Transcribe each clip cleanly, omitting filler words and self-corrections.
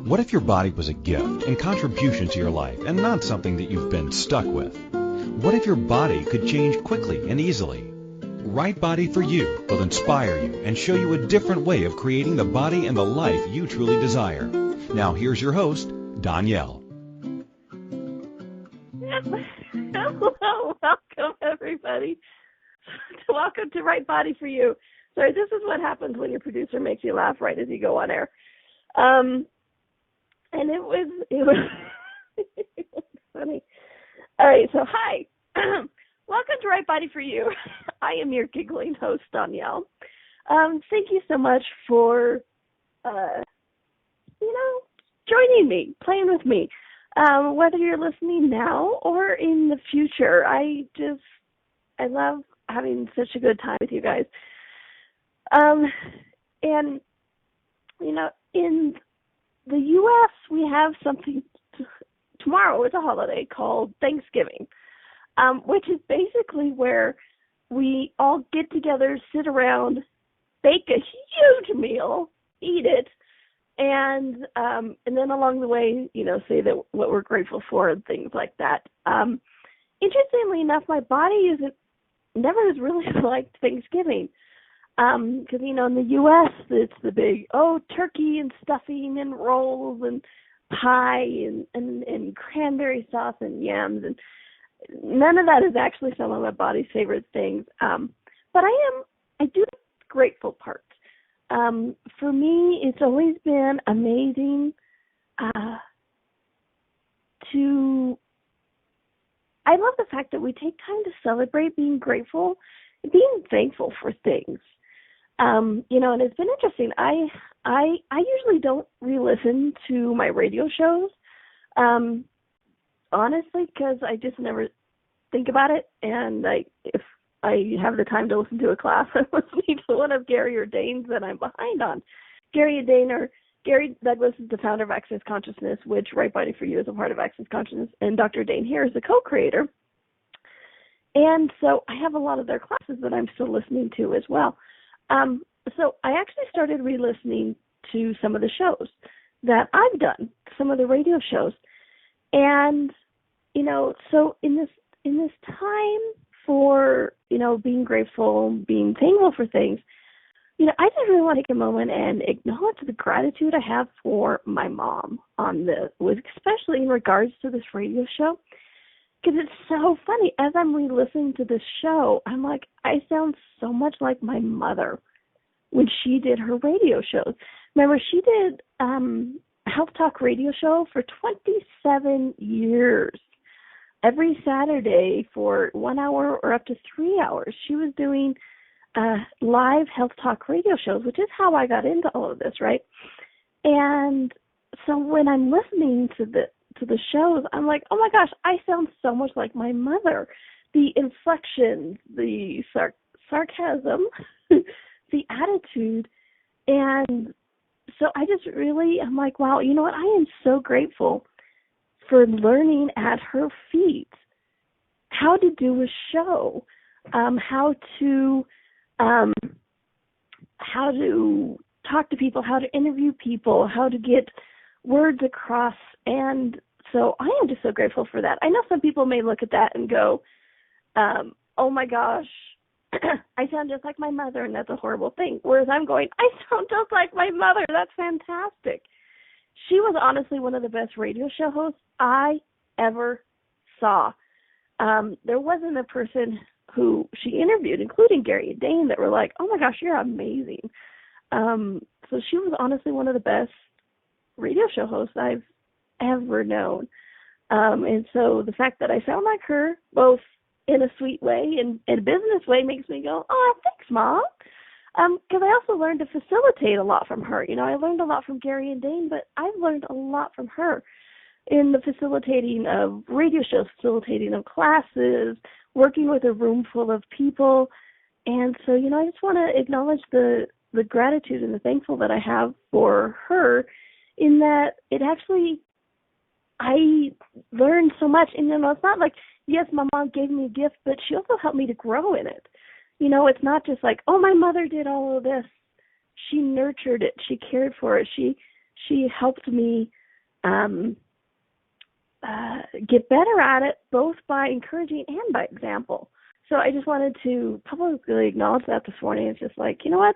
What if your body was a gift and contribution to your life and not something that you've been stuck with? What if your body could change quickly and easily? Right Body for You will inspire you and show you a different way of creating the body and the life you truly desire. Now here's your host, Donnielle. Hello, welcome everybody. Welcome to Right Body for You. Sorry, this is what happens when your producer makes you laugh right as you go on air. And it was funny. All right, so hi. Welcome to Right Body for You. I am your giggling host, Donnielle. Thank you so much for, joining me, playing with me. Whether you're listening now or in the future, I love having such a good time with you guys. And, in the U.S., we have something, tomorrow is a holiday called Thanksgiving, which is basically where we all get together, sit around, bake a huge meal, eat it, and then along the way, say that what we're grateful for and things like that. Interestingly enough, my body never has really liked Thanksgiving. Because, in the U.S., it's the big, turkey and stuffing and rolls and pie and cranberry sauce and yams. And none of that is actually some of my body's favorite things. But I do the grateful part. For me, it's always been amazing I love the fact that we take time to celebrate being grateful and being thankful for things. And it's been interesting. I usually don't re-listen to my radio shows, honestly, because I just never think about it. And if I have the time to listen to a class, I'm listening to one of Gary or Dane's that I'm behind on. Gary Douglas is the founder of Access Consciousness, which Right Body for You is a part of Access Consciousness, and Dr. Dane here is the co-creator. And so I have a lot of their classes that I'm still listening to as well. So I actually started re-listening to some of the shows that I've done, some of the radio shows. And, so in this time for, being grateful, being thankful for things, I just really want to take a moment and acknowledge the gratitude I have for my mom on this, especially in regards to this radio show. Because it's so funny. As I'm re-listening to this show, I'm like, I sound so much like my mother when she did her radio shows. Remember, she did Health Talk radio show for 27 years. Every Saturday for 1 hour or up to 3 hours, she was doing live Health Talk radio shows, which is how I got into all of this, right? And so when I'm listening to the shows, I'm like, oh my gosh, I sound so much like my mother. The inflections, the sarcasm, the attitude. And so I'm like, wow, you know what? I am so grateful for learning at her feet how to do a show, how to talk to people, how to interview people, how to get words across. And so I am just so grateful for that. I know some people may look at that and go, oh my gosh, I sound just like my mother, and that's a horrible thing. Whereas I'm going, I sound just like my mother. That's fantastic. She was honestly one of the best radio show hosts I ever saw. There wasn't a person who she interviewed, including Gary and Dane, that were like, oh my gosh, you're amazing. So she was honestly one of the best radio show hosts I've ever known. And so the fact that I sound like her, both in a sweet way and in a business way, makes me go, oh, thanks, Mom. Because I also learned to facilitate a lot from her. I learned a lot from Gary and Dane, but I've learned a lot from her in the facilitating of radio shows, facilitating of classes, working with a room full of people. And so, I just want to acknowledge the gratitude and the thankful that I have for her, in that it actually, I learned so much. And, it's not like, yes, my mom gave me a gift, but she also helped me to grow in it. It's not just like, oh, my mother did all of this. She nurtured it. She cared for it. She she helped me get better at it, both by encouraging and by example. So I just wanted to publicly acknowledge that this morning. It's just like, you know what,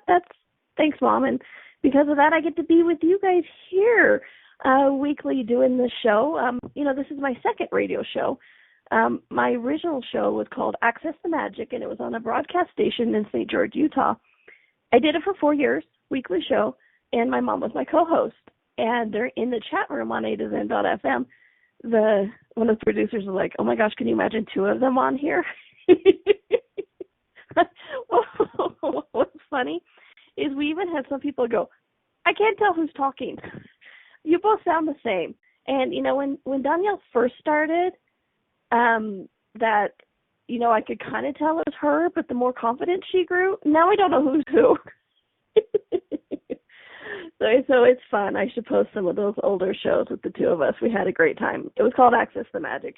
thanks, Mom. And because of that, I get to be with you guys here weekly doing this show. This is my second radio show. My original show was called Access the Magic, and it was on a broadcast station in St. George, Utah. I did it for 4 years, weekly show, and my mom was my co-host. And they're in the chat room on A to Zen.fm. One of the producers was like, oh my gosh, can you imagine 2 of them on here? What's funny is we even had some people go, I can't tell who's talking. You both sound the same. And, when Donnielle first started, that, I could kind of tell it was her, but the more confident she grew, now I don't know who's who. So it's fun. I should post some of those older shows with the 2 of us. We had a great time. It was called Access the Magic,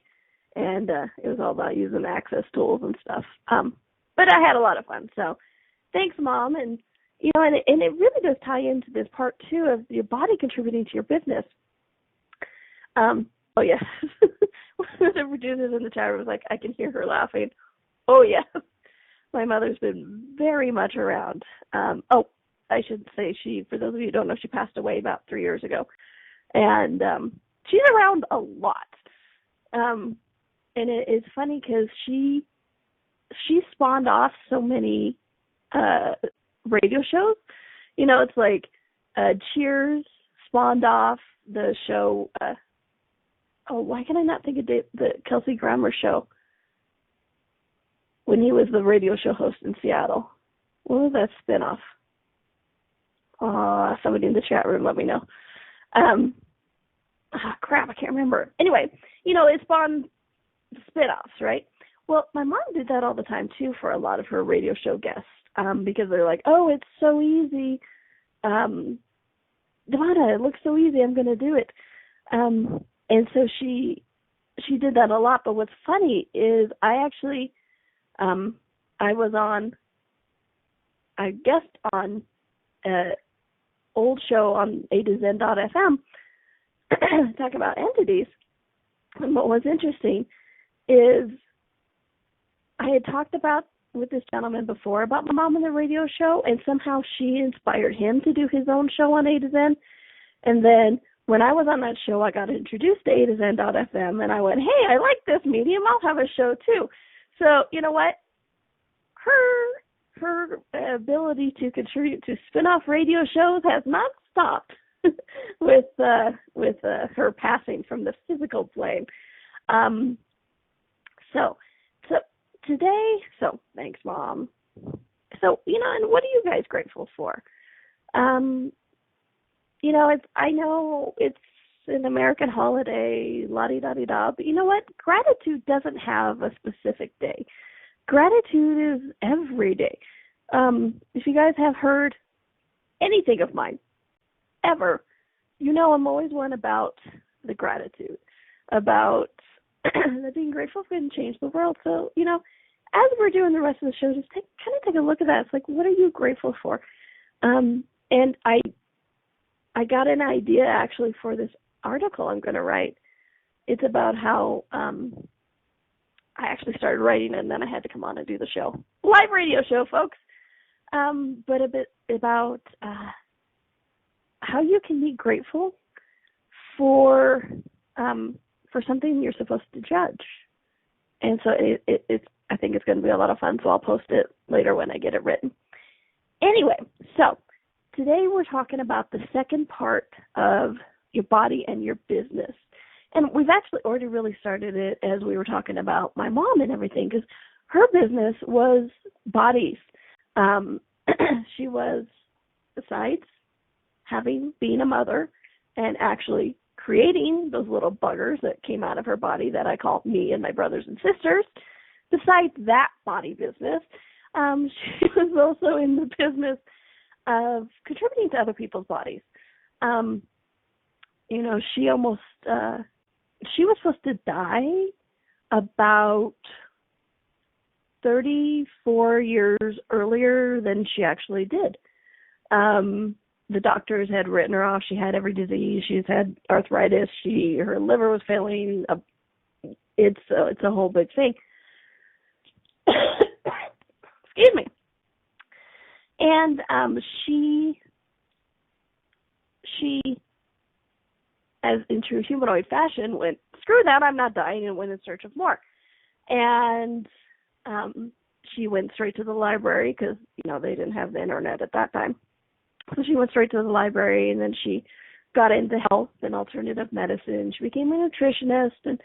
and it was all about using access tools and stuff. But I had a lot of fun. So thanks, Mom. And, and it really does tie into this part, too, of your body contributing to your business. Oh, yeah. One of the producers in the chat room was like, I can hear her laughing. Oh, yeah. My mother's been very much around. I should say for those of you who don't know, she passed away about 3 years ago. And she's around a lot. And it's funny because she spawned off so many radio shows. It's like Cheers spawned off the show. Why can I not think of the Kelsey Grammer show when he was the radio show host in Seattle? What was that spinoff? Somebody in the chat room, let me know. Crap, I can't remember. Anyway, it spawned spinoffs, right? Well, my mom did that all the time, too, for a lot of her radio show guests, because they're like, oh, it's so easy. Devonna, it looks so easy, I'm going to do it. And so she did that a lot. But what's funny is I guest on an old show on A to Zen.fm talk about entities. And what was interesting is I had talked with this gentleman before about my mom and the radio show, and somehow she inspired him to do his own show on A to Zen. And then when I was on that show, I got introduced to A to Zen.fm, and I went, hey, I like this medium. I'll have a show too. So you know what? Her ability to contribute to spin-off radio shows has not stopped with her passing from the physical plane. So thanks, Mom. So, and what are you guys grateful for? I know it's an American holiday, la-di-da-di-da, but you know what? Gratitude doesn't have a specific day. Gratitude is every day. If you guys have heard anything of mine, ever, I'm always one about the gratitude, about that being grateful can change the world. So, as we're doing the rest of the show, just take a look at that. It's like, what are you grateful for? And I got an idea actually for this article I'm going to write. It's about how I actually started writing and then I had to come on and do the show. Live radio show, folks. But a bit about how you can be grateful for something you're supposed to judge. And so I think it's going to be a lot of fun, so I'll post it later when I get it written. Anyway, so today we're talking about the second part of your body and your business. And we've actually already really started it as we were talking about my mom and everything, because her business was bodies. She was, besides being a mother and actually creating those little buggers that came out of her body that I call me and my brothers and sisters, besides that body business, she was also in the business of contributing to other people's bodies. She was supposed to die about 34 years earlier than she actually did. the doctors had written her off. She had every disease. She's had arthritis. Her liver was failing. It's a whole big thing. Excuse me. And she, as in true humanoid fashion, went, screw that, I'm not dying, and went in search of more. And she went straight to the library because, they didn't have the internet at that time. So she went straight to the library, and then she got into health and alternative medicine. She became a nutritionist, and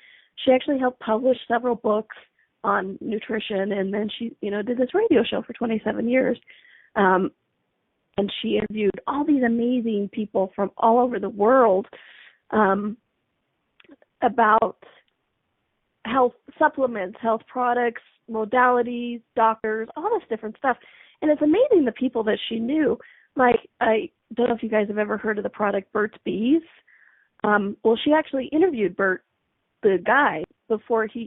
she actually helped publish several books on nutrition. And then she, did this radio show for 27 years. And she interviewed all these amazing people from all over the world about health supplements, health products, modalities, doctors, all this different stuff. And it's amazing the people that she knew. Like, I don't know if you guys have ever heard of the product Burt's Bees. Well, she actually interviewed Bert, the guy,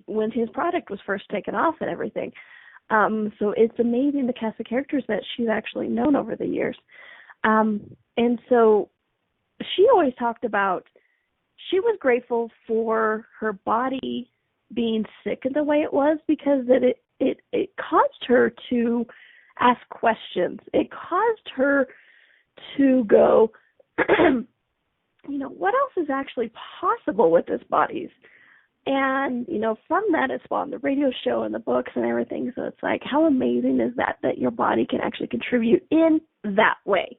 when his product was first taken off and everything. So it's amazing the cast of characters that she's actually known over the years. And so she always talked about, she was grateful for her body being sick in the way it was, because it caused her to ask questions. It caused her to go, what else is actually possible with this body? And, from that, it spawned the radio show and the books and everything. So it's like, how amazing is that your body can actually contribute in that way?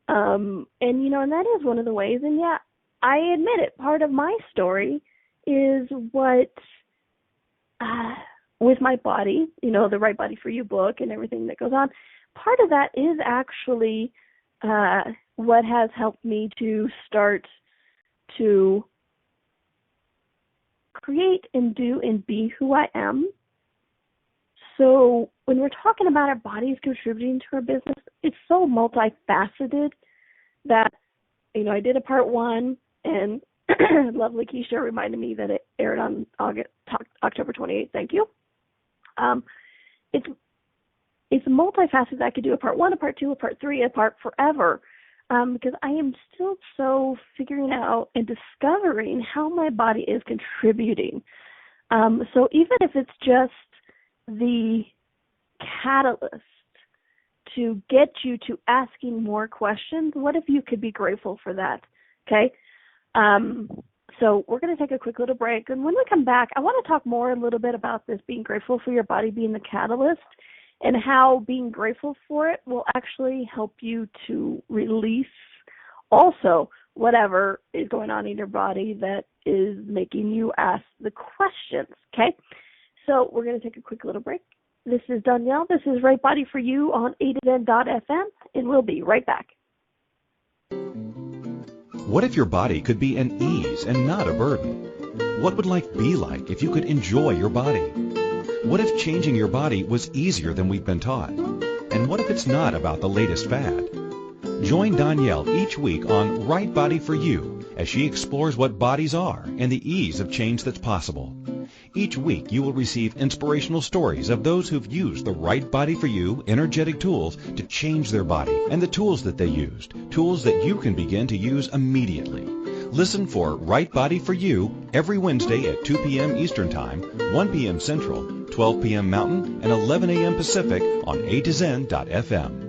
And that is one of the ways. And yeah, I admit it. Part of my story is what, with my body, the Right Body for You book and everything that goes on, part of that is actually what has helped me to start to create and do and be who I am. So when we're talking about our bodies contributing to our business, it's so multifaceted that, I did a part 1, and lovely Keisha reminded me that it aired on October 28th. Thank you. It's multifaceted. I could do a part 1, a part 2, a part 3, a part forever. Because I am still so figuring out and discovering how my body is contributing. So even if it's just the catalyst to get you to asking more questions, what if you could be grateful for that? Okay? So we're going to take a quick little break. And when we come back, I want to talk more a little bit about this being grateful for your body being the catalyst, and how being grateful for it will actually help you to release also whatever is going on in your body that is making you ask the questions, okay? So we're going to take a quick little break. This is Donnielle. This is Right Body for You on AtoN.fm, and we'll be right back. What if your body could be an ease and not a burden? What would life be like if you could enjoy your body? What if changing your body was easier than we've been taught? And what if it's not about the latest fad? Join Donnielle each week on Right Body for You as she explores what bodies are and the ease of change that's possible. Each week you will receive inspirational stories of those who've used the Right Body for You energetic tools to change their body, and the tools that they used, tools that you can begin to use immediately. Listen for Right Body for You every Wednesday at 2 p.m. Eastern Time, 1 p.m. Central, 12 p.m. Mountain, and 11 a.m. Pacific on AtoN.fm.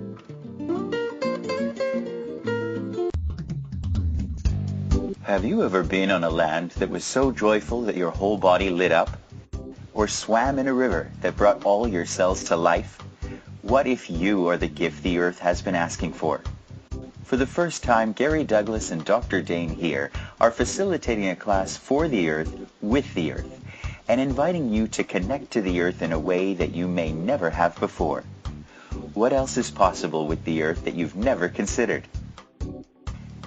Have you ever been on a land that was so joyful that your whole body lit up? Or swam in a river that brought all your cells to life? What if you are the gift the earth has been asking for? For the first time, Gary Douglas and Dr. Dane here are facilitating a class for the earth, with the earth, and inviting you to connect to the earth in a way that you may never have before. What else is possible with the earth that you've never considered?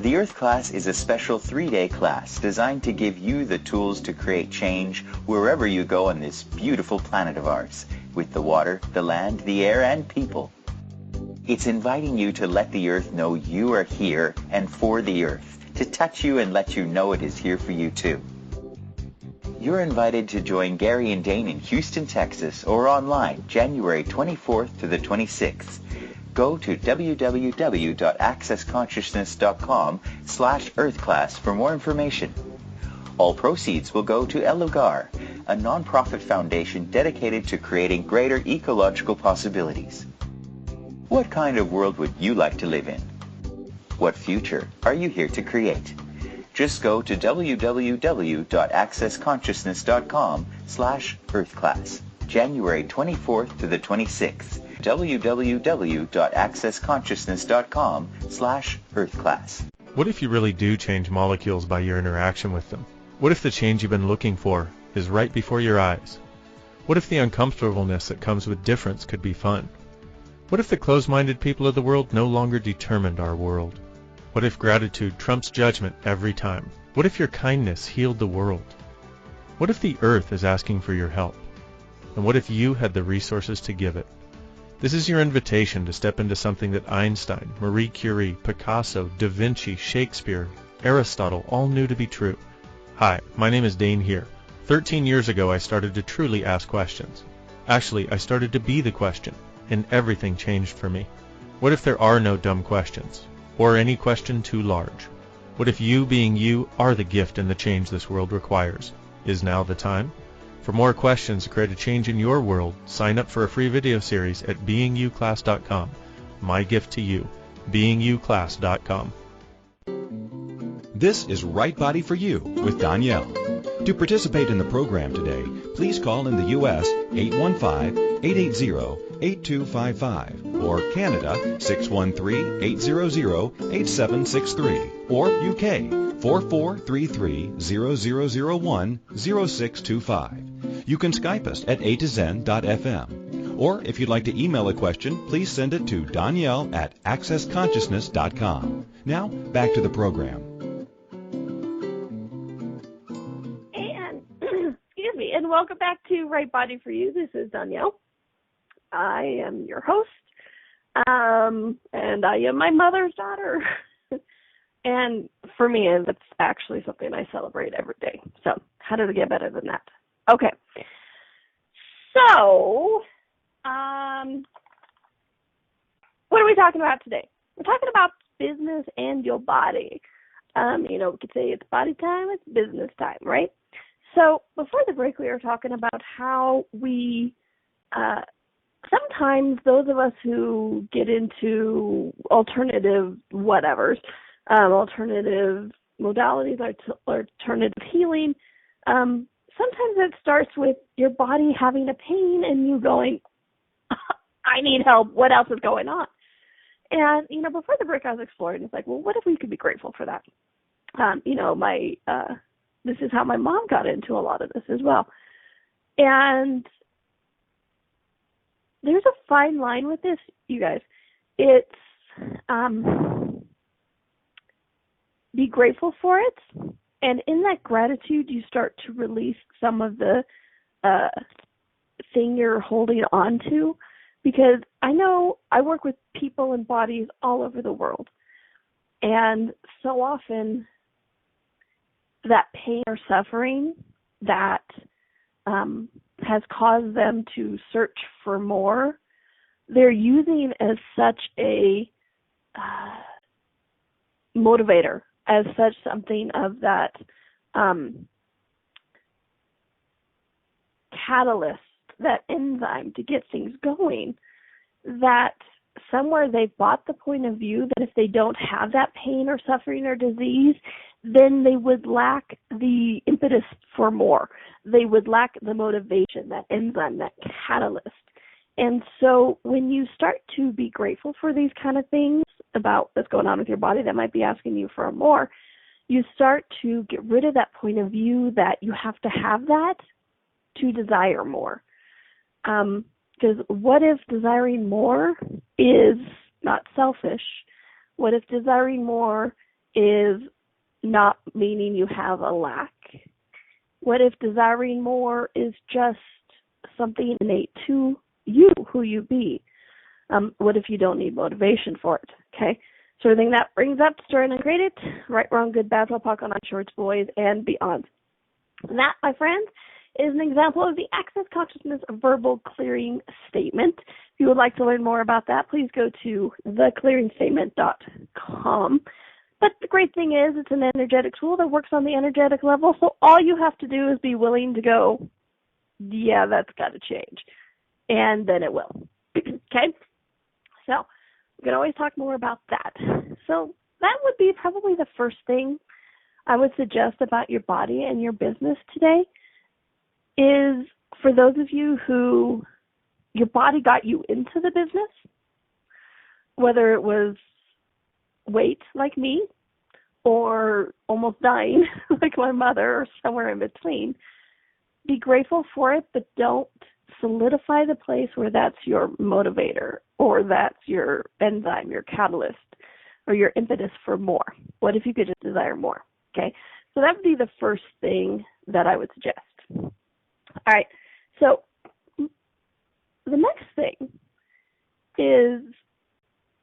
The Earth class is a special 3-day class designed to give you the tools to create change wherever you go on this beautiful planet of ours, with the water, the land, the air, and people. It's inviting you to let the earth know you are here and for the earth, to touch you and let you know it is here for you too. You're invited to join Gary and Dane in Houston, Texas, or online January 24th to the 26th. Go to www.accessconsciousness.com/earthclass for more information. All proceeds will go to El Lugar, a non-profit foundation dedicated to creating greater ecological possibilities. What kind of world would you like to live in? What future are you here to create? Just go to www.accessconsciousness.com/earthclass, January 24th to the 26th. www.accessconsciousness.com/earthclass. What if you really do change molecules by your interaction with them? What if the change you've been looking for is right before your eyes? What if the uncomfortableness that comes with difference could be fun? What if the closed-minded people of the world no longer determined our world? What if gratitude trumps judgment every time? What if your kindness healed the world? What if the earth is asking for your help? And what if you had the resources to give it? This is your invitation to step into something that Einstein, Marie Curie, Picasso, Da Vinci, Shakespeare, Aristotle all knew to be true. Hi, my name is Dane here. 13 years ago I started to truly ask questions. Actually, I started to be the question, and everything changed for me. What if there are no dumb questions, or any question too large? What if you being you are the gift and the change this world requires? Is now the time? For more questions to create a change in your world, sign up for a free video series at beingyouclass.com. My gift to you, beingyouclass.com. This is Right Body for You with Donnielle. To participate in the program today, please call in the U.S. 815-880-8255 or Canada 613-800-8763 or UK 4433-0001-0625. You can Skype us at a2zen.fm. Or if you'd like to email a question, please send it to Donnielle@accessconsciousness.com. Now, back to the program. And welcome back to Right Body for You. This is Donnielle. I am your host, and I am my mother's daughter. And for me, that's actually something I celebrate every day. So how did it get better than that? Okay. So, what are we talking about today? We're talking about business and your body. We could say it's body time, it's business time, right? So before the break, we were talking about how we, sometimes those of us who get into alternative whatevers, alternative modalities, alternative healing, sometimes it starts with your body having a pain and you going, I need help. What else is going on? And, before the break, I was exploring. It's like, well, what if we could be grateful for that? This is how my mom got into a lot of this as well. And there's a fine line with this, you guys. It's be grateful for it. And in that gratitude, you start to release some of the thing you're holding on to. Because I know I work with people and bodies all over the world. And so often that pain or suffering that has caused them to search for more, they're using as such a motivator, as such something of that catalyst, that enzyme to get things going, that somewhere they've bought the point of view that if they don't have that pain or suffering or disease, then they would lack the impetus for more. They would lack the motivation, that enzyme, that catalyst. And so when you start to be grateful for these kind of things about what's going on with your body that might be asking you for more, you start to get rid of that point of view that you have to have that to desire more. Because what if desiring more is not selfish? What if desiring more is not meaning you have a lack? What if desiring more is just something innate to you, who you be? What if you don't need motivation for it? Okay, so everything that brings up, stir and create it, right, wrong, good, bad, POC, on shorts, boys, and beyond. And that, my friends, is an example of the Access Consciousness verbal clearing statement. If you would like to learn more about that, please go to theclearingstatement.com. But the great thing is it's an energetic tool that works on the energetic level, so all you have to do is be willing to go, yeah, that's got to change, and then it will. Okay? So we can always talk more about that. So that would be probably the first thing I would suggest about your body and your business today is for those of you who your body got you into the business, whether it was weight like me or almost dying like my mother or somewhere in between, be grateful for it, but don't solidify the place where that's your motivator or that's your enzyme, your catalyst, or your impetus for more. What if you could just desire more? Okay, so that would be the first thing that I would suggest. All right, so the next thing is,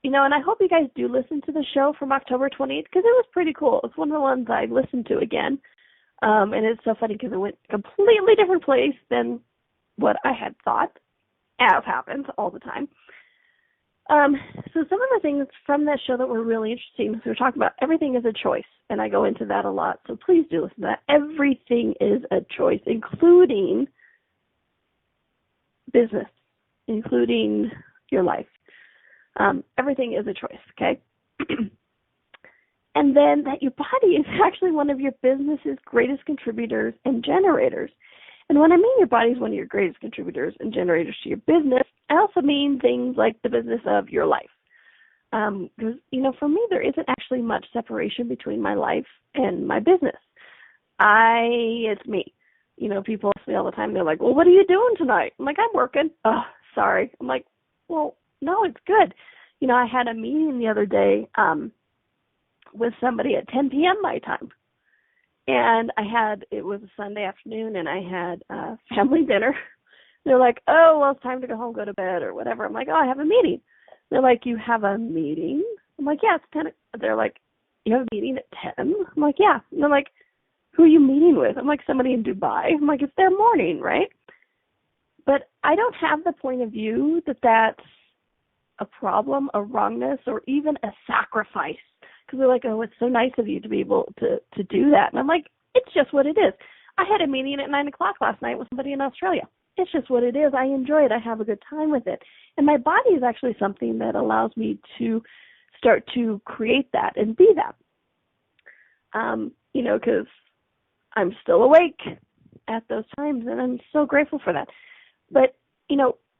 and I hope you guys do listen to the show from October 28th because it was pretty cool. It's one of the ones I listened to again, and it's so funny because it went a completely different place than what I had thought, as happens all the time. So some of the things from that show that were really interesting, so we're talking about everything is a choice, and I go into that a lot, so please do listen to that. Everything is a choice, including business, including your life. Everything is a choice, okay? And then that your body is actually one of your business's greatest contributors and generators. And when I mean your body is one of your greatest contributors and generators to your business, I also mean things like the business of your life. Because, for me, there isn't actually much separation between my life and my business. It's me. People ask me all the time, they're like, well, what are you doing tonight? I'm like, I'm working. Oh, sorry. I'm like, well, no, it's good. I had a meeting the other day with somebody at 10 p.m. my time. And it was a Sunday afternoon, and I had family dinner. They're like, oh, well, it's time to go home, go to bed, or whatever. I'm like, oh, I have a meeting. They're like, you have a meeting? I'm like, yeah, it's 10. They're like, you have a meeting at 10? I'm like, yeah. And they're like, who are you meeting with? I'm like, somebody in Dubai. I'm like, it's their morning, right? But I don't have the point of view that that's a problem, a wrongness, or even a sacrifice. Because they're like, oh, it's so nice of you to be able to do that. And I'm like, it's just what it is. I had a meeting at 9 o'clock last night with somebody in Australia. It's just what it is. I enjoy it. I have a good time with it. And my body is actually something that allows me to start to create that and be that. Because I'm still awake at those times, and I'm so grateful for that. But,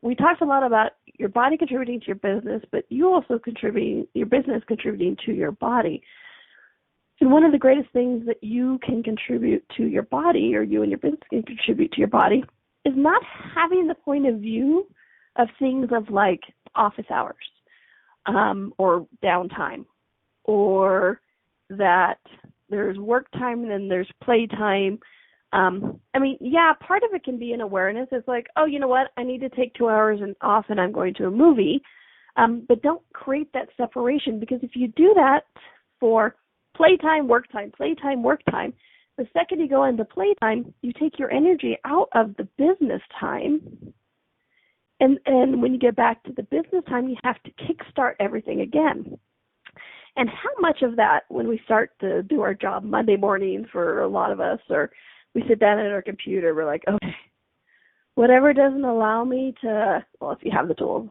we talked a lot about your body contributing to your business, but you also your business contributing to your body. And one of the greatest things that you can contribute to your body, or you and your business can contribute to your body, is not having the point of view of things of like office hours, or downtime, or that there's work time and then there's play time. Part of it can be an awareness. It's like, oh, you know what? I need to take 2 hours off and I'm going to a movie. But don't create that separation, because if you do that for playtime, work time, the second you go into playtime, you take your energy out of the business time. And when you get back to the business time, you have to kickstart everything again. And how much of that, when we start to do our job Monday mornings for a lot of us, or we sit down at our computer, we're like, okay, whatever doesn't allow me to, well, if you have the tools,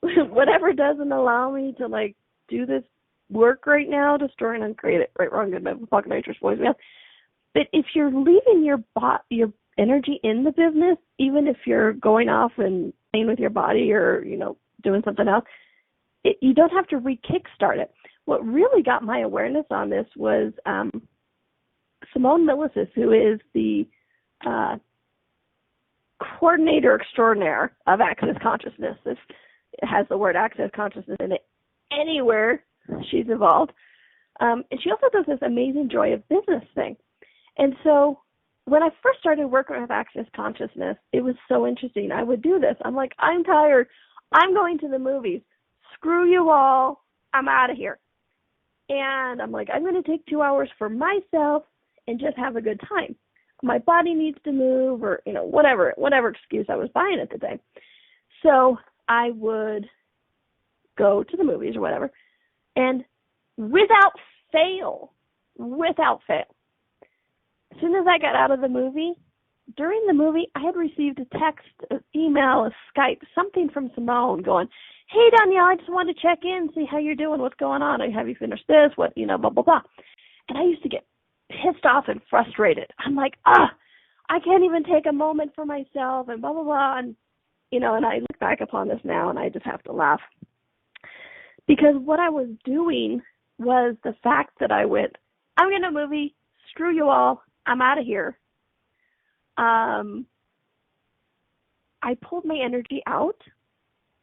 whatever doesn't allow me to like do this work right now, destroy and uncreate it, right, wrong, good, bad, fucking nitrous, boys, man. But if you're leaving your energy in the business, even if you're going off and playing with your body or, doing something else, you don't have to re-kickstart it. What really got my awareness on this was Simone Millicis, who is the coordinator extraordinaire of Access Consciousness. This has the word Access Consciousness in it anywhere she's involved. And she also does this amazing joy of business thing. And so when I first started working with Access Consciousness, it was so interesting. I would do this. I'm like, I'm tired. I'm going to the movies. Screw you all. I'm out of here. And I'm like, I'm going to take 2 hours for myself and just have a good time. my body needs to move, or, whatever excuse I was buying at the time. So I would go to the movies or whatever, and without fail, as soon as I got out of the movie, during the movie, I had received a text, an email, a Skype, something from Simone going, "Hey, Donnielle, I just wanted to check in, see how you're doing, what's going on, have you finished this, what, blah, blah, blah." And I used to get pissed off and frustrated. I'm like, I can't even take a moment for myself, and blah, blah, blah. And, and I look back upon this now, and I just have to laugh. Because what I was doing was the fact that I went, I'm in a movie, screw you all, I'm out of here. I pulled my energy out.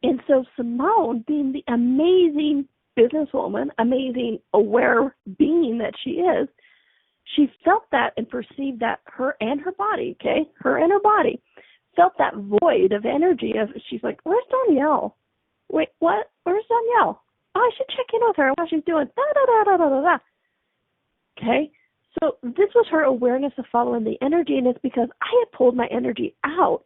And so Simone, being the amazing businesswoman, amazing aware being that she is, she felt that and perceived that her and her body, felt that void of energy. She's like, "Where's Donnielle? Wait, what? Where's Donnielle? Oh, I should check in with her, what she's doing. Da, da, da, da, da, da, da." Okay? So this was her awareness of following the energy, and it's because I had pulled my energy out.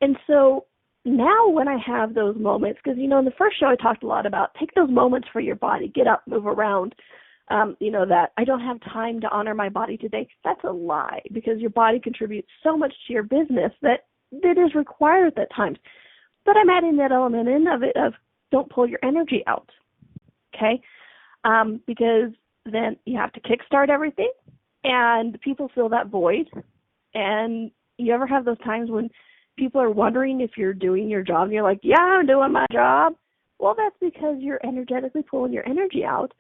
And so now when I have those moments, because, in the first show I talked a lot about take those moments for your body, get up, move around, that I don't have time to honor my body today. That's a lie, because your body contributes so much to your business that it is required at times. But I'm adding that element in of it of don't pull your energy out, okay? Because then you have to kickstart everything, and people fill that void. And you ever have those times when people are wondering if you're doing your job, and you're like, "Yeah, I'm doing my job"? Well, that's because you're energetically pulling your energy out.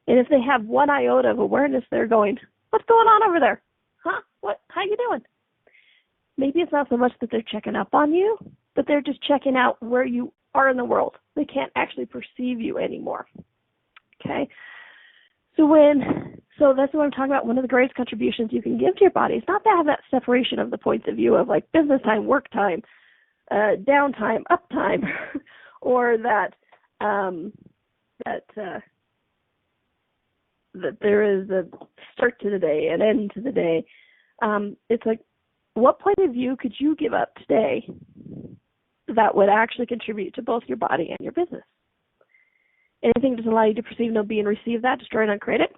And if they have one iota of awareness, they're going, "What's going on over there? Huh? What? How you doing?" Maybe it's not so much that they're checking up on you, but they're just checking out where you are in the world. They can't actually perceive you anymore. Okay? So that's what I'm talking about. One of the greatest contributions you can give to your body is not to have that separation of the points of view of like business time, work time, downtime, uptime, or that there is a start to the day, an end to the day. It's like, what point of view could you give up today that would actually contribute to both your body and your business? Anything that doesn't allow you to perceive, know, be, and receive that, destroy and uncreate it.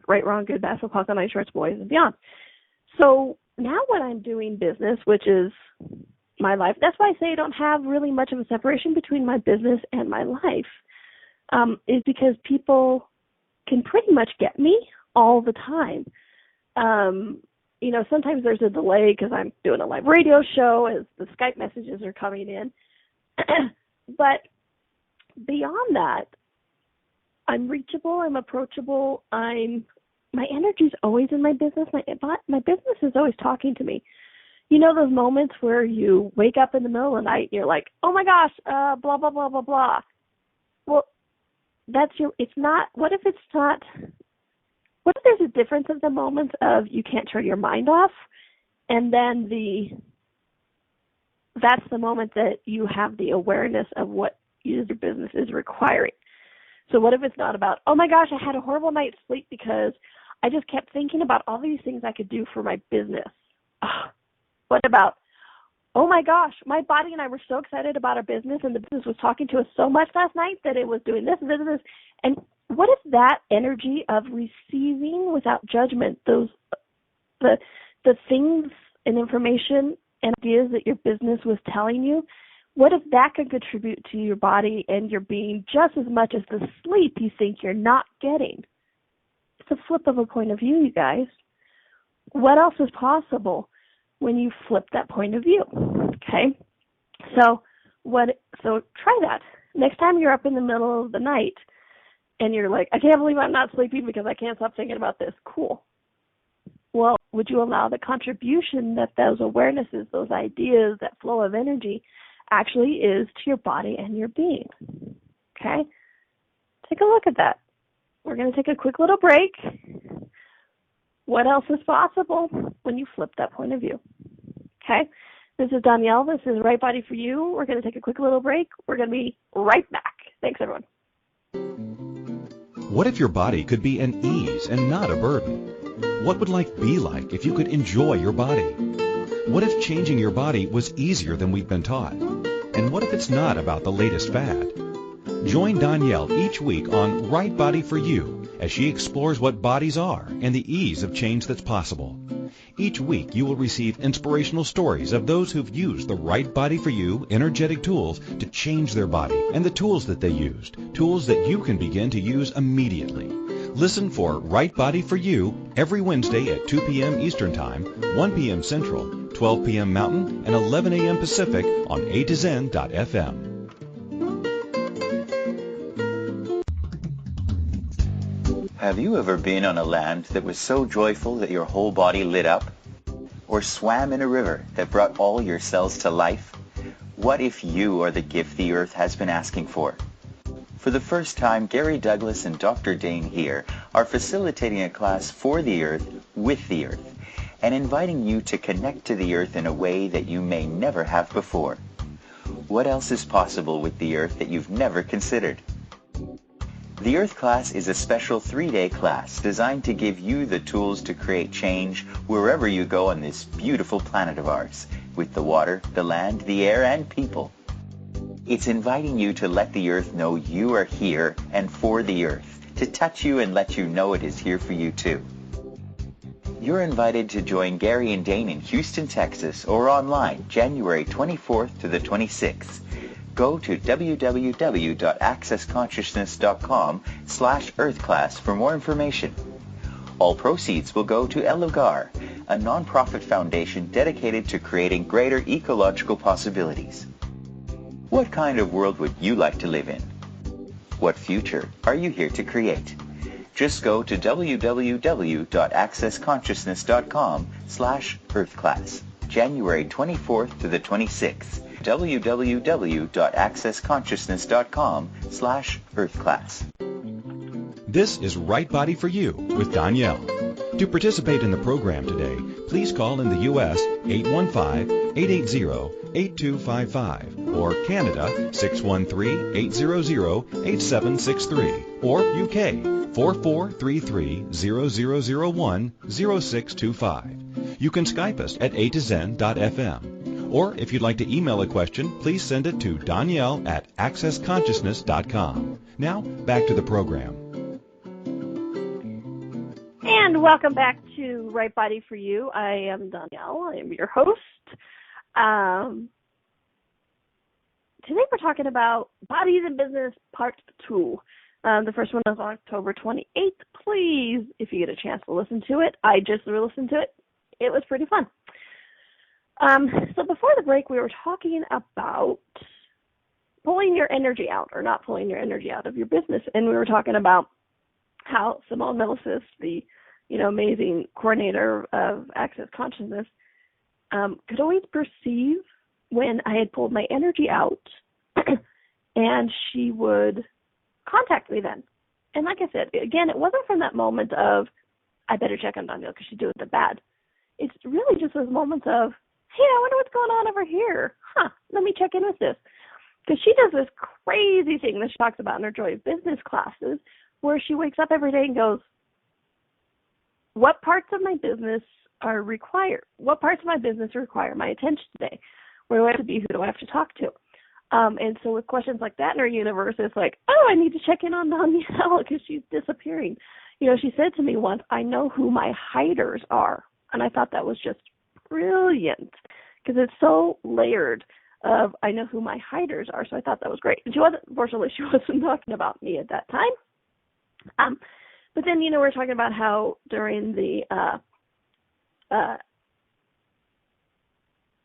Right, wrong, good, bad, so on ice shorts, boys, and beyond. So now when I'm doing business, which is my life, that's why I say I don't have really much of a separation between my business and my life, is because people can pretty much get me all the time. Sometimes there's a delay because I'm doing a live radio show as the Skype messages are coming in. But beyond that, I'm reachable, I'm approachable, my energy's always in my business. My business is always talking to me. Those moments where you wake up in the middle of the night and you're like, "Oh my gosh, blah, blah, blah, blah, blah." Well, what if there's a difference of the moments of you can't turn your mind off, and then that's the moment that you have the awareness of what your business is requiring. So what if it's not about, "Oh my gosh, I had a horrible night's sleep because I just kept thinking about all these things I could do for my business"? What about, "Oh my gosh, my body and I were so excited about our business, and the business was talking to us so much last night that it was doing this and this and this." And what if that energy of receiving without judgment, the things and information and ideas that your business was telling you, what if that could contribute to your body and your being just as much as the sleep you think you're not getting? It's a flip of a point of view, you guys. What else is possible when you flip that point of view? Okay? So try that. Next time you're up in the middle of the night and you're like, "I can't believe I'm not sleeping because I can't stop thinking about this." Cool. Well, would you allow the contribution that those awarenesses, those ideas, that flow of energy actually is to your body and your being? Okay? Take a look at that. We're going to take a quick little break. What else is possible when you flip that point of view? Okay? This is Donnielle. This is Right Body for You. We're going to take a quick little break. We're going to be right back. Thanks, everyone. What if your body could be an ease and not a burden? What would life be like if you could enjoy your body? What if changing your body was easier than we've been taught? And what if it's not about the latest fad? Join Donnielle each week on Right Body for You as she explores what bodies are and the ease of change that's possible. Each week you will receive inspirational stories of those who've used the Right Body for You energetic tools to change their body and the tools that they used, tools that you can begin to use immediately. Listen for Right Body for You every Wednesday at 2 p.m. Eastern Time, 1 p.m. Central, 12 p.m. Mountain, and 11 a.m. Pacific on A2Zen.fm. Have you ever been on a land that was so joyful that your whole body lit up? Or swam in a river that brought all your cells to life? What if you are the gift the earth has been asking for? For the first time, Gary Douglas and Dr. Dane here are facilitating a class for the earth, with the earth, and inviting you to connect to the earth in a way that you may never have before. What else is possible with the earth that you've never considered? The Earth class is a special 3-day class designed to give you the tools to create change wherever you go on this beautiful planet of ours, with the water, the land, the air, and people. It's inviting you to let the earth know you are here and for the earth, to touch you and let you know it is here for you too. You're invited to join Gary and Dane in Houston, Texas, or online January 24th to the 26th. Go to www.accessconsciousness.com/earthclass for more information. All proceeds will go to El Lugar, a nonprofit foundation dedicated to creating greater ecological possibilities. What kind of world would you like to live in? What future are you here to create? Just go to www.accessconsciousness.com/earthclass, January 24th to the 26th. www.accessconsciousness.com/earthclass. This is Right Body for You with Donnielle. To participate in the program today, please call in the U.S. 815-880-8255 or Canada 613-800-8763 or UK 4433-0001-0625. You can Skype us at A2Zen.fm. Or if you'd like to email a question, please send it to Donnielle@accessconsciousness.com. Now, back to the program. And welcome back to Right Body for You. I am Donnielle. I am your host. Today we're talking about Bodies in Business Part 2. The first one is on October 28th. Please, if you get a chance to listen to it, I just listened to it. It was pretty fun. So before the break, we were talking about pulling your energy out or not pulling your energy out of your business. And we were talking about how Simone Milasas, the amazing coordinator of Access Consciousness, could always perceive when I had pulled my energy out, and she would contact me then. And like I said, again, it wasn't from that moment of, I better check on Donnielle because she's doing the bad. It's really just those moments of, hey, I wonder what's going on over here. Let me check in with this. Because she does this crazy thing that she talks about in her Joy of Business classes, where she wakes up every day and goes, what parts of my business are required? What parts of my business require my attention today? Where do I have to be? Who do I have to talk to? And so with questions like that in her universe, it's like, I need to check in on Donnielle because she's disappearing. She said to me once, I know who my hiders are. And I thought that was just brilliant because it's so layered of I know who my hiders are. So I thought that was great. And unfortunately, she wasn't talking about me at that time. But then, we're talking about how during the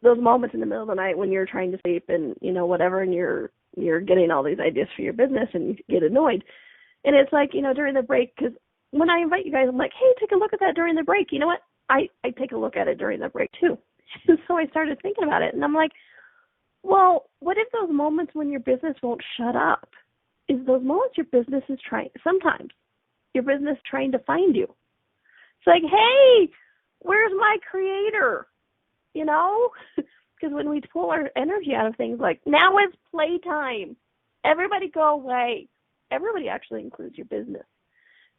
those moments in the middle of the night when you're trying to sleep and, whatever, and you're getting all these ideas for your business and you get annoyed. And it's like, during the break, because when I invite you guys, I'm like, hey, take a look at that during the break. You know what? I take a look at it during the break too. So I started thinking about it, and I'm like, well, what if those moments when your business won't shut up is those moments your business is sometimes your business trying to find you. It's like, hey, where's my creator? Because when we pull our energy out of things like, now it's playtime, everybody go away. Everybody actually includes your business.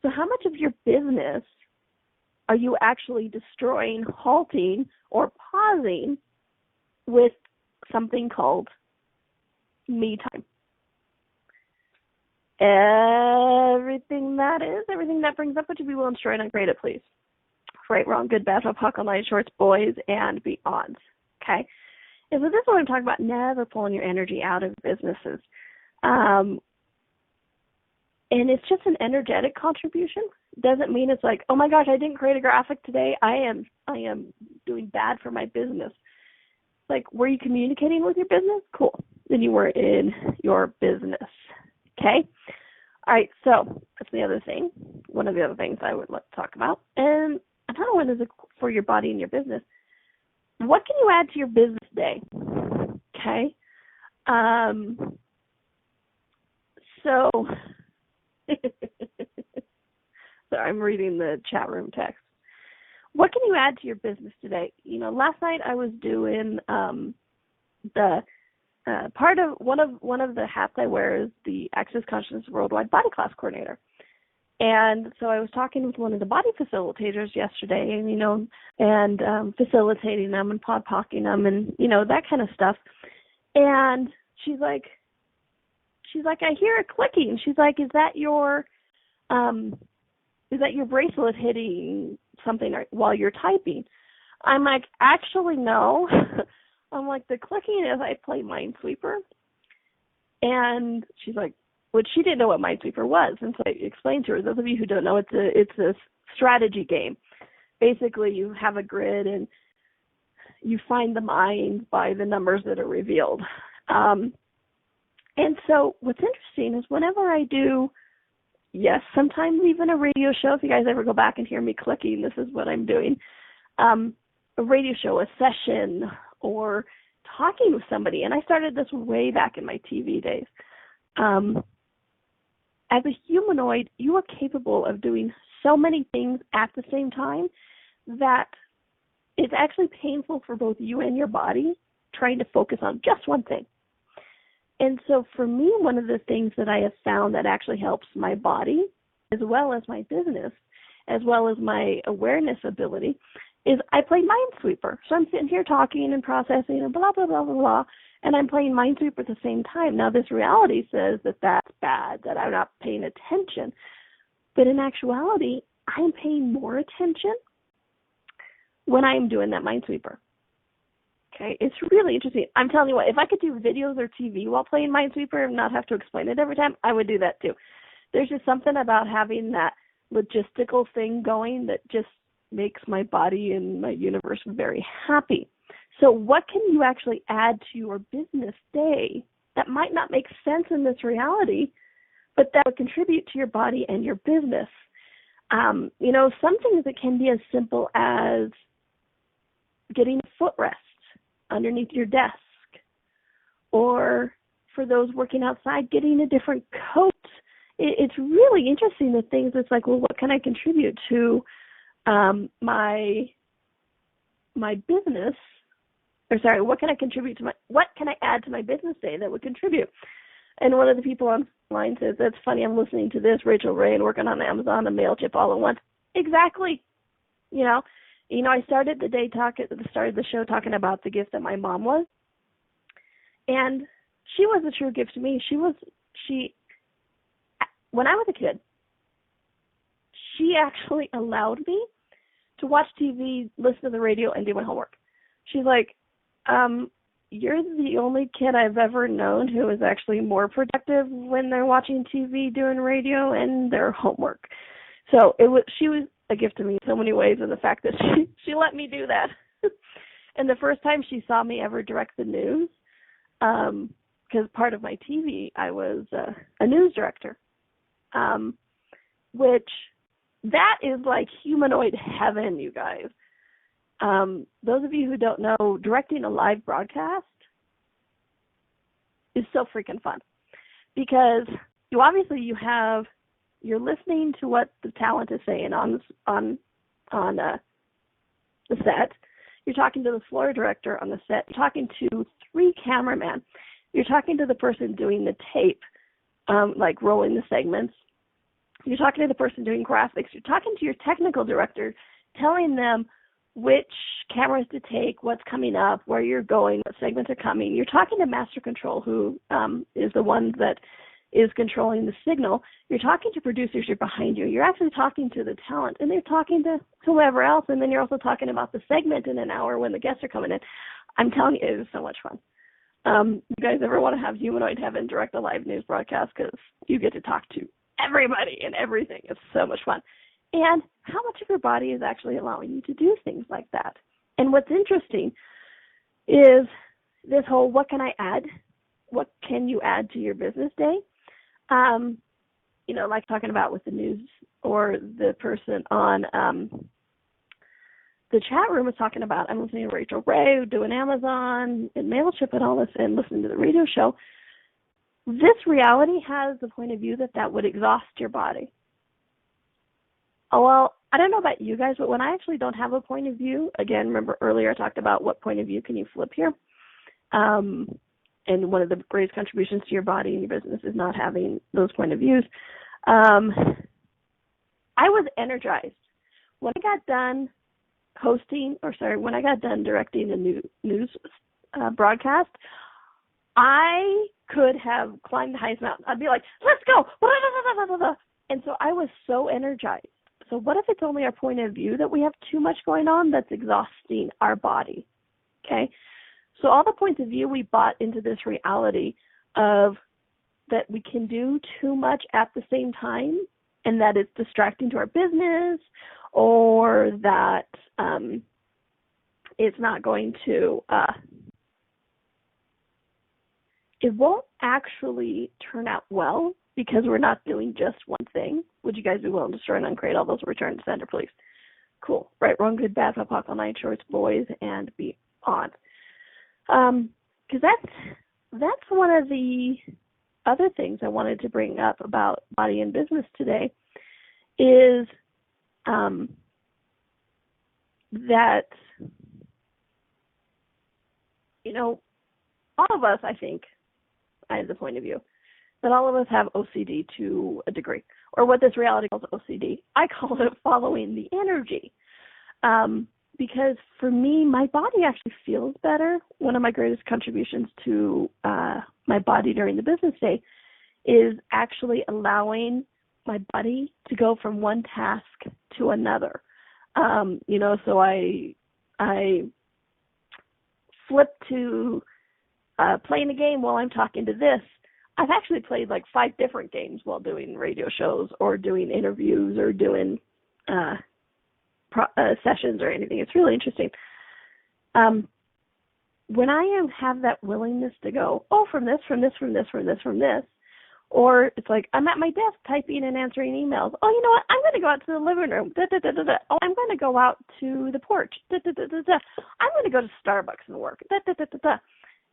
So how much of your business are you actually destroying, halting, or pausing with something called me time? Everything that brings up what you be willing to destroy and upgrade it, please. Right, wrong, good, bad, puck, online shorts, boys, and beyonds. Okay? And so this is what I'm talking about, never pulling your energy out of businesses. And it's just an energetic contribution. Doesn't mean it's like, oh my gosh, I didn't create a graphic today. I am doing bad for my business. Like, were you communicating with your business? Cool. Then you were in your business. Okay? All right, so that's the other thing. One of the other things I would like to talk about. And another one is for your body and your business. What can you add to your business day? Okay? So I'm reading the chat room text. What can you add to your business today? You know, last night I was doing the part of one of the hats I wear is the Access Consciousness Worldwide Body Class Coordinator. And so I was talking with one of the body facilitators yesterday, and facilitating them and pod-pocking them and, that kind of stuff. And she's like, I hear it clicking. She's like, is that your bracelet hitting something while you're typing? I'm like, actually, no. I'm like, the clicking is I play Minesweeper. And she's like, which she didn't know what Minesweeper was. And so I explained to her, those of you who don't know, it's a strategy game. Basically, you have a grid and you find the mines by the numbers that are revealed. And so what's interesting is whenever I do, yes, sometimes even a radio show, if you guys ever go back and hear me clicking, this is what I'm doing, a radio show, a session, or talking with somebody. And I started this way back in my TV days. As a humanoid, you are capable of doing so many things at the same time that it's actually painful for both you and your body trying to focus on just one thing. And so for me, one of the things that I have found that actually helps my body as well as my business, as well as my awareness ability, is I play Minesweeper. So I'm sitting here talking and processing and blah, blah, blah, blah, blah, and I'm playing Minesweeper at the same time. Now, this reality says that that's bad, that I'm not paying attention. But in actuality, I'm paying more attention when I'm doing that Minesweeper. Okay, it's really interesting. I'm telling you what, if I could do videos or TV while playing Minesweeper and not have to explain it every time, I would do that too. There's just something about having that logistical thing going that just makes my body and my universe very happy. So what can you actually add to your business day that might not make sense in this reality, but that would contribute to your body and your business? Some things that can be as simple as getting a footrest underneath your desk, or for those working outside, getting a different coat. It's really interesting, the things that's like, well, what can I contribute to my business? Or sorry, what can I add to my business day that would contribute? And one of the people online says, that's funny, I'm listening to this, Rachel Ray, and working on Amazon and MailChimp all at once. Exactly. I started the day started the show talking about the gift that my mom was. And she was a true gift to me. When I was a kid, she actually allowed me to watch TV, listen to the radio, and do my homework. She's like, you're the only kid I've ever known who is actually more productive when they're watching TV, doing radio, and their homework. So she was a gift to me in so many ways, and the fact that she let me do that. And the first time she saw me ever direct the news, because part of my TV, I was a news director, which that is like humanoid heaven, you guys. Those of you who don't know, directing a live broadcast is so freaking fun, because you're listening to what the talent is saying on the set. You're talking to the floor director on the set. You're talking to 3 cameramen. You're talking to the person doing the tape, like rolling the segments. You're talking to the person doing graphics. You're talking to your technical director telling them which cameras to take, what's coming up, where you're going, what segments are coming. You're talking to Master Control, who is the one that is controlling the signal. You're talking to producers who are behind you. You're actually talking to the talent, and they're talking to whoever else, and then you're also talking about the segment in an hour when the guests are coming in. I'm telling you, it is so much fun. You guys ever want to have Humanoid Heaven direct a live news broadcast, because you get to talk to everybody and everything. It's so much fun. And how much of your body is actually allowing you to do things like that? And what's interesting is this whole, what can I add? What can you add to your business day? Like talking about with the news, or the person on the chat room was talking about, I'm listening to Rachel Ray doing Amazon and MailChimp and all this, and listening to the radio show. This reality has the point of view that would exhaust your body. Oh, well, I don't know about you guys, but when I actually don't have a point of view, again, remember earlier I talked about what point of view can you flip here? And one of the greatest contributions to your body and your business is not having those point of views. I was energized. When I got done when I got done directing a news broadcast, I could have climbed the highest mountain. I'd be like, let's go. And so I was so energized. So what if it's only our point of view that we have too much going on that's exhausting our body? Okay? So all the points of view we bought into this reality of that we can do too much at the same time, and that it's distracting to our business, or that it's not going to, it won't actually turn out well because we're not doing just one thing. Would you guys be willing to destroy and uncreate all those return to sender, please? Cool. Right, wrong, good, bad, pop, all night, shorts, boys, and beyond. Because that's one of the other things I wanted to bring up about body and business today is that, all of us, I think, I have the point of view, that all of us have OCD to a degree, or what this reality calls OCD. I call it following the energy. Because for me, my body actually feels better. One of my greatest contributions to my body during the business day is actually allowing my body to go from one task to another. So I flip to playing a game while I'm talking to this. I've actually played like 5 different games while doing radio shows or doing interviews or doing sessions or anything. It's really interesting. When I have that willingness to go, from this, or it's like I'm at my desk typing and answering emails. Oh, you know what? I'm going to go out to the living room. Oh, I'm going to go out to the porch. I'm going to go to Starbucks and work.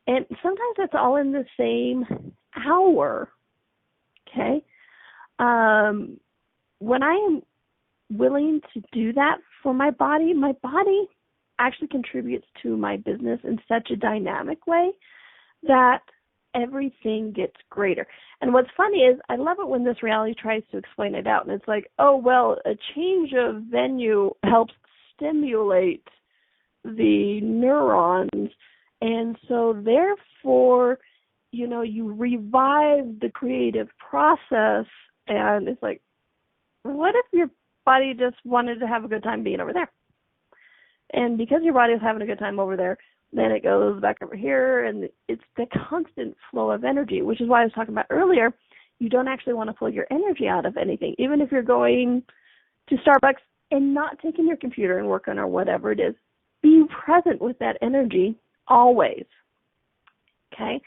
And sometimes it's all in the same hour. Okay? When I am willing to do that for my body actually contributes to my business in such a dynamic way that everything gets greater. And what's funny is I love it when this reality tries to explain it out, and it's like, oh, well, a change of venue helps stimulate the neurons, and so therefore, you revive the creative process. And it's like, what if your body just wanted to have a good time being over there? And because your body is having a good time over there, then it goes back over here, and it's the constant flow of energy, which is why I was talking about earlier. You don't actually want to pull your energy out of anything, even if you're going to Starbucks and not taking your computer and working or whatever it is. Be present with that energy always. Okay?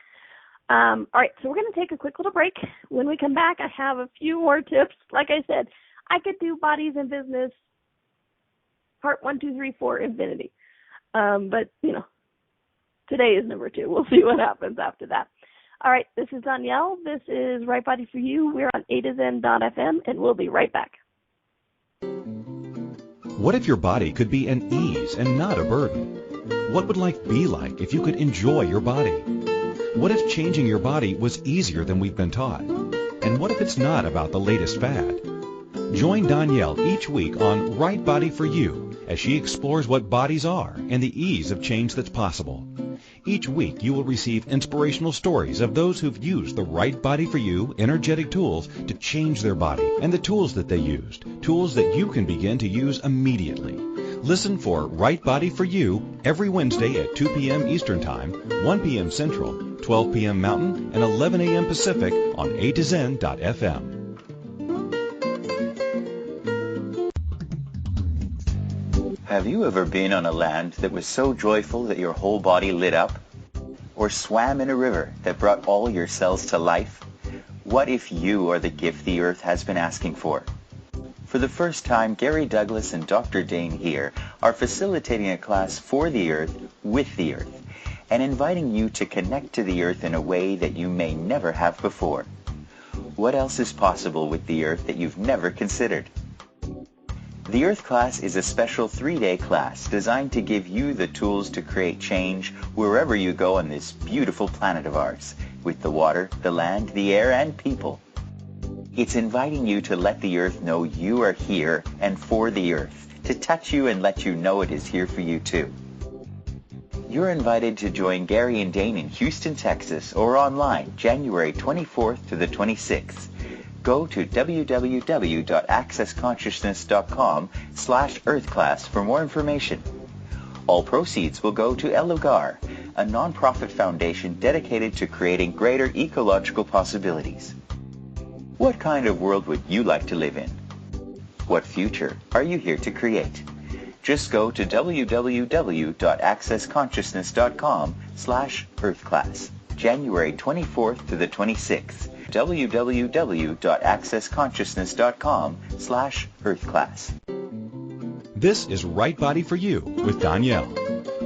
All right, so we're going to take a quick little break. When we come back, I have a few more tips. Like I said, I could do bodies and business part 1, 2, 3, 4, infinity. But, today is number 2. We'll see what happens after that. All right, this is Donnielle. This is Right Body for You. We're on A2Zen.fm, and we'll be right back. What if your body could be an ease and not a burden? What would life be like if you could enjoy your body? What if changing your body was easier than we've been taught? And what if it's not about the latest fad? Join Donnielle each week on Right Body for You as she explores what bodies are and the ease of change that's possible. Each week you will receive inspirational stories of those who've used the Right Body for You energetic tools to change their body and the tools that they used, tools that you can begin to use immediately. Listen for Right Body for You every Wednesday at 2 p.m. Eastern Time, 1 p.m. Central, 12 p.m. Mountain, and 11 a.m. Pacific on A2Zen.fm. Have you ever been on a land that was so joyful that your whole body lit up? Or swam in a river that brought all your cells to life? What if you are the gift the earth has been asking for? For the first time, Gary Douglas and Dr. Dane here are facilitating a class for the earth, with the earth, and inviting you to connect to the earth in a way that you may never have before. What else is possible with the earth that you've never considered? The Earth class is a special 3-day class designed to give you the tools to create change wherever you go on this beautiful planet of ours, with the water, the land, the air, and people. It's inviting you to let the earth know you are here and for the earth, to touch you and let you know it is here for you too. You're invited to join Gary and Dane in Houston, Texas, or online January 24th to the 26th. Go to www.accessconsciousness.com/earthclass for more information. All proceeds will go to El Lugar, a nonprofit foundation dedicated to creating greater ecological possibilities. What kind of world would you like to live in? What future are you here to create? Just go to www.accessconsciousness.com/earthclass, January 24th to the 26th. www.accessconsciousness.com/earthclass. This is Right Body for You with Donnielle.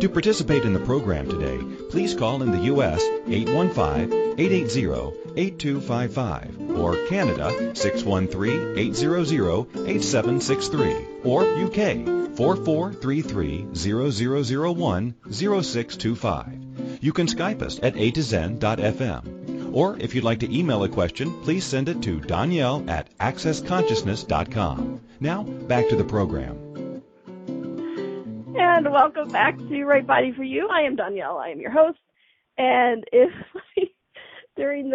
To participate in the program today, please call in the U.S. 815-880-8255 or Canada 613-800-8763 or UK 4433-0001-0625. You can Skype us at A2Zen.fm. Or if you'd like to email a question, please send it to Donnielle@accessconsciousness.com. Now, back to the program. And welcome back to Right Body for You. I am Donnielle. I am your host. And if during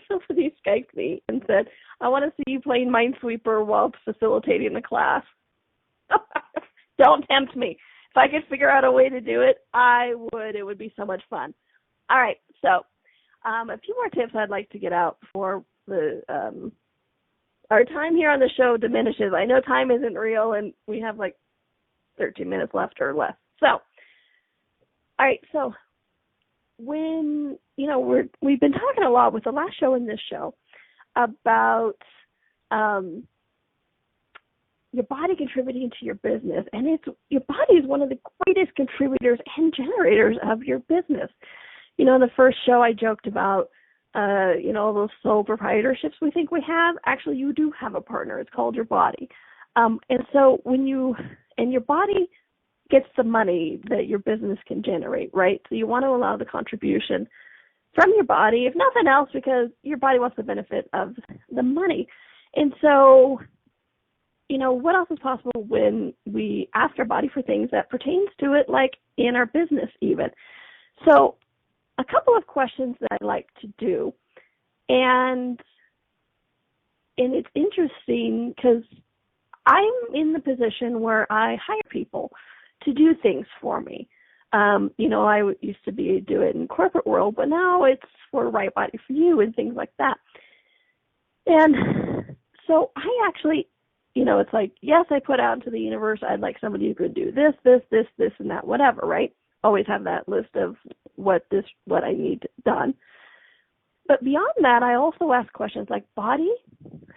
somebody Skyped me and said, I want to see you playing Minesweeper while facilitating the class. Don't tempt me. If I could figure out a way to do it, I would. It would be so much fun. All right, so a few more tips I'd like to get out before our time here on the show diminishes. I know time isn't real, and we have like 13 minutes left or less. So, all right, so when, we've been talking a lot with the last show and this show about your body contributing to your business, and your body is one of the greatest contributors and generators of your business. In the first show I joked about, those sole proprietorships we think we have. Actually, you do have a partner. It's called your body. And so your body gets the money that your business can generate, right? So you want to allow the contribution from your body, if nothing else, because your body wants the benefit of the money. And so, what else is possible when we ask our body for things that pertains to it, like in our business even? So a couple of questions that I like to do, and it's interesting because I'm in the position where I hire people to do things for me. I used to do it in corporate world, but now it's for Right Body for You and things like that. And so I actually, it's like, yes, I put out into the universe, I'd like somebody who could do this, and that, whatever, right? Always have that list of what I need done. But beyond that, I also ask questions like, body,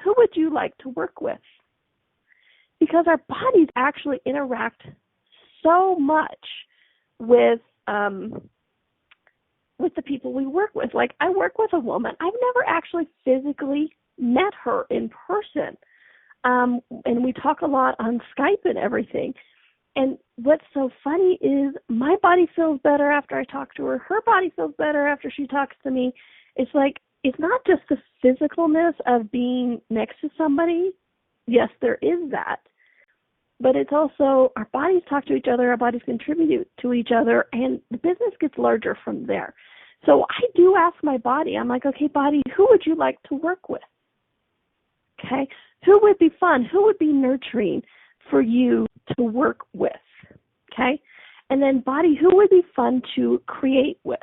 who would you like to work with? Because our bodies actually interact so much with the people we work with. Like, I work with a woman. I've never actually physically met her in person. And we talk a lot on Skype and everything. And what's so funny is my body feels better after I talk to her. Her body feels better after she talks to me. It's like, it's not just the physicalness of being next to somebody. Yes, there is that. but it's also our bodies talk to each other, our bodies contribute to each other, and the business gets larger from there. So I do ask my body, I'm like, okay, body, who would you like to work with? Okay, who would be fun? Who would be nurturing for you to work with? Okay, and then body, who would be fun to create with?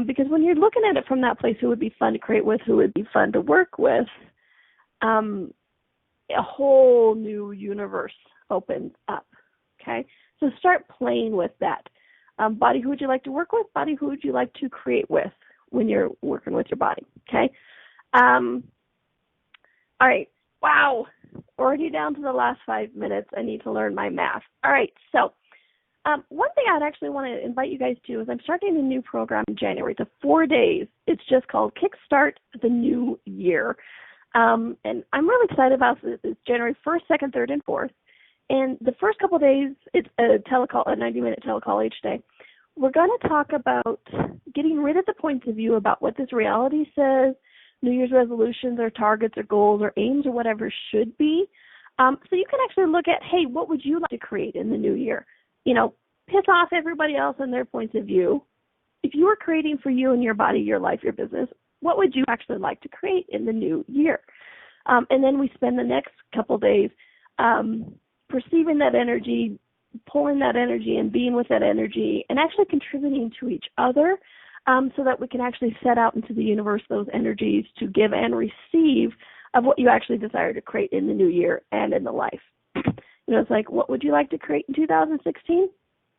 Because when you're looking at it from that place, who would be fun to create with, who would be fun to work with, a whole new universe opens up. Okay, so start playing with that. Body, who would you like to work with? Body, who would you like to create with when you're working with your body? Okay. All right. Wow. Already down to the last 5 minutes. I need to learn my math. All right. So one thing I'd actually want to invite you guys to is I'm starting a new program in January. It's 4 days. It's just called Kickstart the New Year. And I'm really excited about this. It's January 1st, 2nd, 3rd, and 4th. And the first couple of days, it's a 90-minute telecall each day. We're going to talk about getting rid of the points of view about what this reality says, New Year's resolutions or targets or goals or aims or whatever should be. So you can actually look at, hey, what would you like to create in the new year? You know, piss off everybody else and their points of view. If you were creating for you and your body, your life, your business, what would you actually like to create in the new year? And then we spend the next couple days perceiving that energy, pulling that energy and being with that energy and actually contributing to each other so that we can actually set out into the universe those energies to give and receive of what you actually desire to create in the new year and in the life. You know, it's like, what would you like to create in 2016?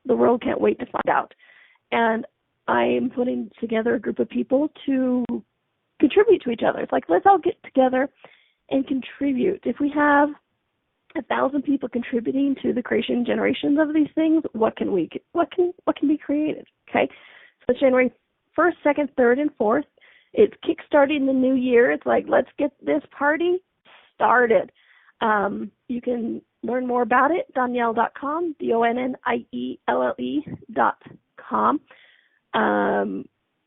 The world can't wait to find out. And I am putting together a group of people to contribute to each other. It's like, let's all get together and contribute. If we have 1,000 people contributing to the creation generations of these things, what can be created? Okay, so it's January 1st, 2nd, 3rd, and 4th. It's kickstarting the new year. It's like, let's get this party started. You can learn more about it, Donnielle.com, DONNIELLE.com.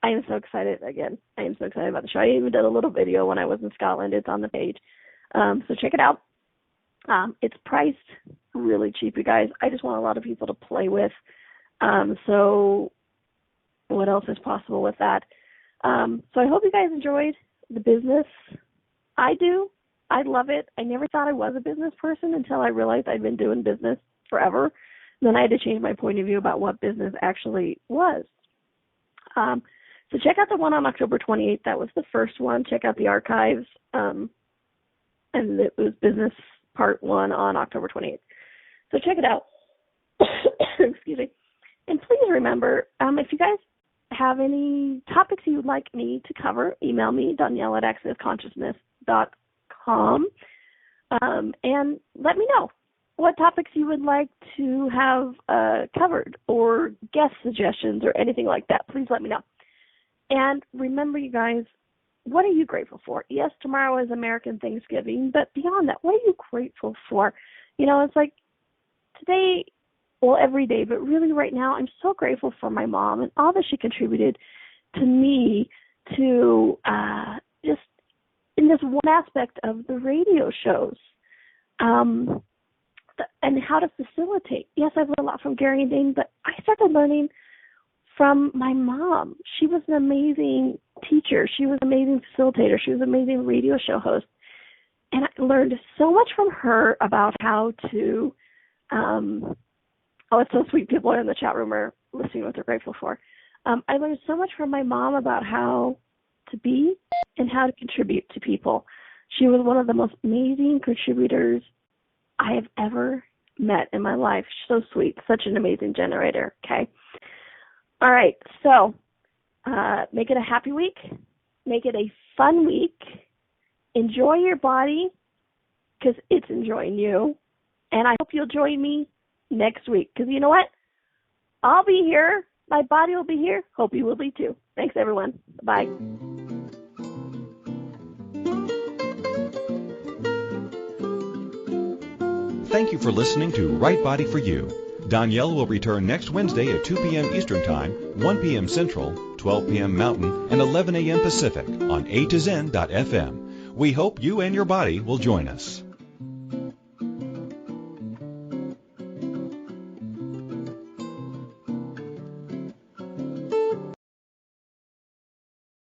I am so excited again. I am so excited about the show. I even did a little video when I was in Scotland. It's on the page. So check it out. It's priced really cheap, you guys. I just want a lot of people to play with. So what else is possible with that? So I hope you guys enjoyed the business. I do. I love it. I never thought I was a business person until I realized I'd been doing business forever. Then I had to change my point of view about what business actually was. So check out the one on October 28th. That was the first one. Check out the archives. And it was business part 1 on October 28th. So check it out. Excuse me. And please remember, if you guys have any topics you would like me to cover, email me, Donnielle@accessconsciousness.com, and let me know what topics you would like to have covered or guest suggestions or anything like that. Please let me know. And remember, you guys, what are you grateful for? Yes, tomorrow is American Thanksgiving, but beyond that, what are you grateful for? You know, it's like today, well, every day, but really right now, I'm so grateful for my mom and all that she contributed to me to just in this one aspect of the radio shows and how to facilitate. Yes, I've learned a lot from Gary and Dane, but I started learning from my mom. She was an amazing teacher. She was an amazing facilitator. She was an amazing radio show host. And I learned so much from her about how to, it's so sweet. People are in the chat room are listening to what they're grateful for. I learned so much from my mom about how to be and how to contribute to people. She was one of the most amazing contributors I have ever met in my life. So sweet. Such an amazing generator. Okay. All right. So make it a happy week. Make it a fun week. Enjoy your body because it's enjoying you. And I hope you'll join me next week because you know what? I'll be here. My body will be here. Hope you will be too. Thanks, everyone. Bye. Thank you for listening to Right Body for You. Donnielle will return next Wednesday at 2 p.m. Eastern Time, 1 p.m. Central, 12 p.m. Mountain, and 11 a.m. Pacific on A to Zen.fm. We hope you and your body will join us.